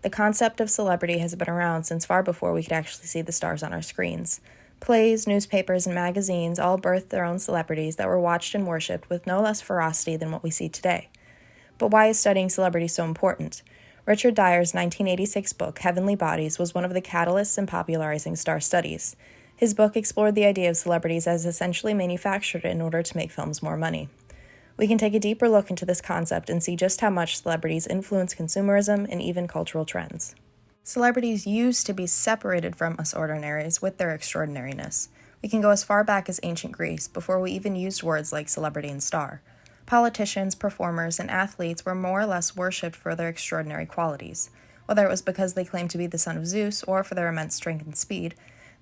The concept of celebrity has been around since far before we could actually see the stars on our screens. Plays, newspapers, and magazines all birthed their own celebrities that were watched and worshipped with no less ferocity than what we see today. But why is studying celebrity so important? Richard Dyer's 1986 book, Heavenly Bodies, was one of the catalysts in popularizing star studies. His book explored the idea of celebrities as essentially manufactured in order to make films more money. We can take a deeper look into this concept and see just how much celebrities influence consumerism and even cultural trends. Celebrities used to be separated from us ordinaries with their extraordinariness. We can go as far back as ancient Greece, before we even used words like celebrity and star. Politicians, performers, and athletes were more or less worshipped for their extraordinary qualities. Whether it was because they claimed to be the son of Zeus or for their immense strength and speed,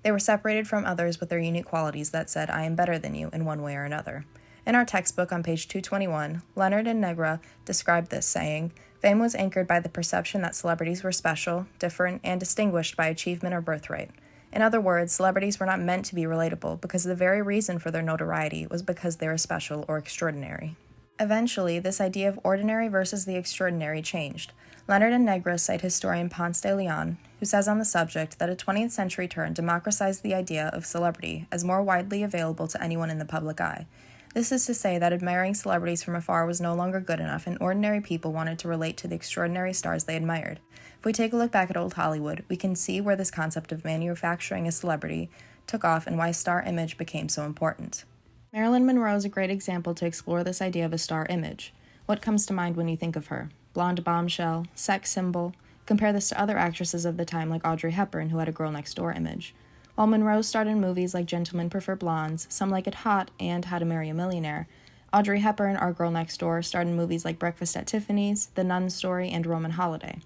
they were separated from others with their unique qualities that said, "I am better than you," in one way or another. In our textbook on page 221, Leonard and Negra described this, saying, "Fame was anchored by the perception that celebrities were special, different, and distinguished by achievement or birthright." In other words, celebrities were not meant to be relatable because the very reason for their notoriety was because they were special or extraordinary. Eventually, this idea of ordinary versus the extraordinary changed. Leonard and Negra cite historian Ponce de Leon, who says on the subject that a 20th century turn democratized the idea of celebrity as more widely available to anyone in the public eye. This is to say that admiring celebrities from afar was no longer good enough, and ordinary people wanted to relate to the extraordinary stars they admired. If we take a look back at old Hollywood, we can see where this concept of manufacturing a celebrity took off and why star image became so important. Marilyn Monroe is a great example to explore this idea of a star image. What comes to mind when you think of her? Blonde bombshell, sex symbol. Compare this to other actresses of the time like Audrey Hepburn, who had a girl-next-door image. While Monroe starred in movies like Gentlemen Prefer Blondes, Some Like It Hot, and How to Marry a Millionaire, Audrey Hepburn, our girl next door, starred in movies like Breakfast at Tiffany's, The Nun Story, and Roman Holiday.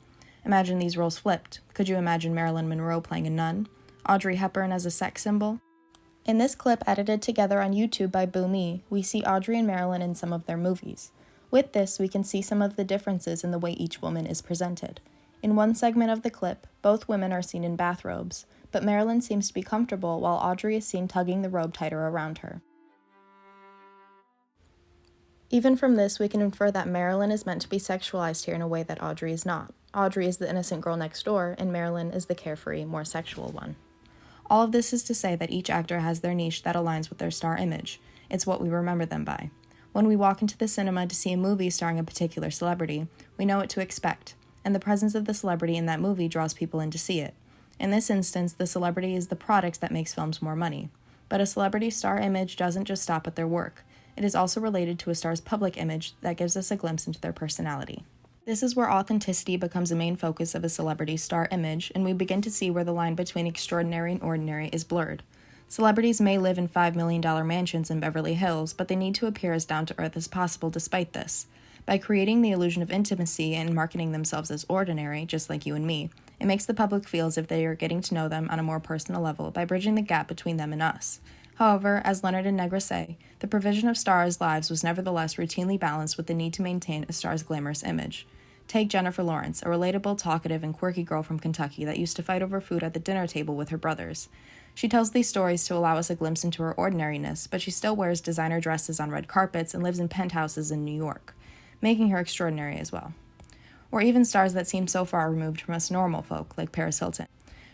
Imagine these roles flipped. Could you imagine Marilyn Monroe playing a nun? Audrey Hepburn as a sex symbol? In this clip edited together on YouTube by Boo Me, we see Audrey and Marilyn in some of their movies. With this, we can see some of the differences in the way each woman is presented. In one segment of the clip, both women are seen in bathrobes, but Marilyn seems to be comfortable while Audrey is seen tugging the robe tighter around her. Even from this, we can infer that Marilyn is meant to be sexualized here in a way that Audrey is not. Audrey is the innocent girl next door, and Marilyn is the carefree, more sexual one. All of this is to say that each actor has their niche that aligns with their star image. It's what we remember them by. When we walk into the cinema to see a movie starring a particular celebrity, we know what to expect, and the presence of the celebrity in that movie draws people in to see it. In this instance, the celebrity is the product that makes films more money. But a celebrity's star image doesn't just stop at their work. It is also related to a star's public image that gives us a glimpse into their personality. This is where authenticity becomes a main focus of a celebrity's star image, and we begin to see where the line between extraordinary and ordinary is blurred. Celebrities may live in $5 million mansions in Beverly Hills, but they need to appear as down-to-earth as possible despite this. By creating the illusion of intimacy and marketing themselves as ordinary, just like you and me, it makes the public feel as if they are getting to know them on a more personal level by bridging the gap between them and us. However, as Leonard and Negra say, the provision of stars' lives was nevertheless routinely balanced with the need to maintain a star's glamorous image. Take Jennifer Lawrence, a relatable, talkative, and quirky girl from Kentucky that used to fight over food at the dinner table with her brothers. She tells these stories to allow us a glimpse into her ordinariness, but she still wears designer dresses on red carpets and lives in penthouses in New York, making her extraordinary as well. Or even stars that seem so far removed from us normal folk, like Paris Hilton.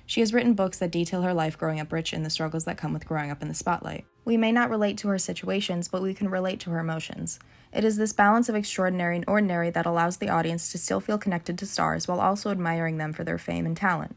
She has written books that detail her life growing up rich and the struggles that come with growing up in the spotlight. We may not relate to her situations, but we can relate to her emotions. It is this balance of extraordinary and ordinary that allows the audience to still feel connected to stars while also admiring them for their fame and talent.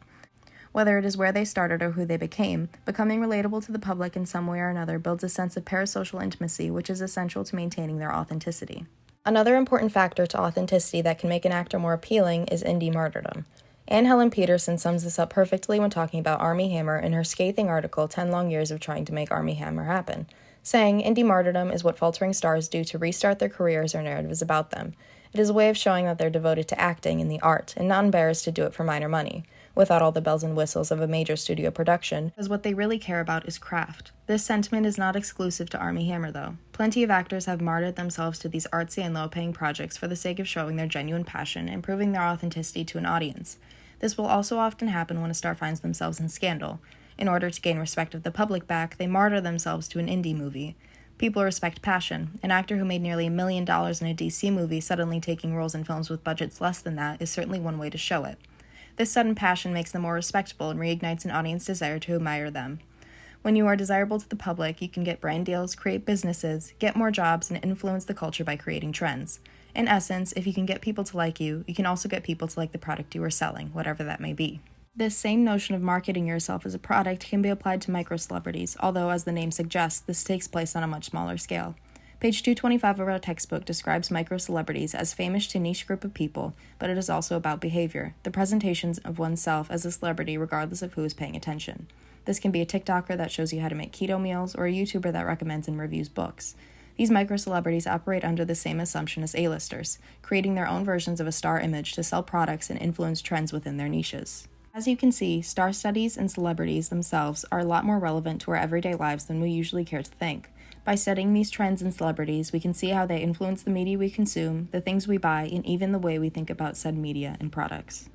Whether it is where they started or who they became, becoming relatable to the public in some way or another builds a sense of parasocial intimacy, which is essential to maintaining their authenticity. Another important factor to authenticity that can make an actor more appealing is indie martyrdom. Anne Helen Peterson sums this up perfectly when talking about Armie Hammer in her scathing article 10 Long Years of Trying to Make Armie Hammer Happen, saying, "Indie martyrdom is what faltering stars do to restart their careers or narratives about them. It is a way of showing that they're devoted to acting and the art, and not embarrassed to do it for minor money, without all the bells and whistles of a major studio production, because what they really care about is craft." This sentiment is not exclusive to Armie Hammer, though. Plenty of actors have martyred themselves to these artsy and low-paying projects for the sake of showing their genuine passion and proving their authenticity to an audience. This will also often happen when a star finds themselves in scandal. In order to gain respect of the public back, they martyr themselves to an indie movie. People respect passion. An actor who made nearly $1 million in a DC movie suddenly taking roles in films with budgets less than that is certainly one way to show it. This sudden passion makes them more respectable and reignites an audience desire to admire them. When you are desirable to the public, you can get brand deals, create businesses, get more jobs, and influence the culture by creating trends. In essence, if you can get people to like you, you can also get people to like the product you are selling, whatever that may be. This same notion of marketing yourself as a product can be applied to micro-celebrities, although as the name suggests, this takes place on a much smaller scale. Page 225 of our textbook describes micro-celebrities as famous to a niche group of people, but it is also about behavior, the presentations of oneself as a celebrity regardless of who is paying attention. This can be a TikToker that shows you how to make keto meals, or a YouTuber that recommends and reviews books. These micro-celebrities operate under the same assumption as A-listers, creating their own versions of a star image to sell products and influence trends within their niches. As you can see, star studies and celebrities themselves are a lot more relevant to our everyday lives than we usually care to think. By studying these trends in celebrities, we can see how they influence the media we consume, the things we buy, and even the way we think about said media and products.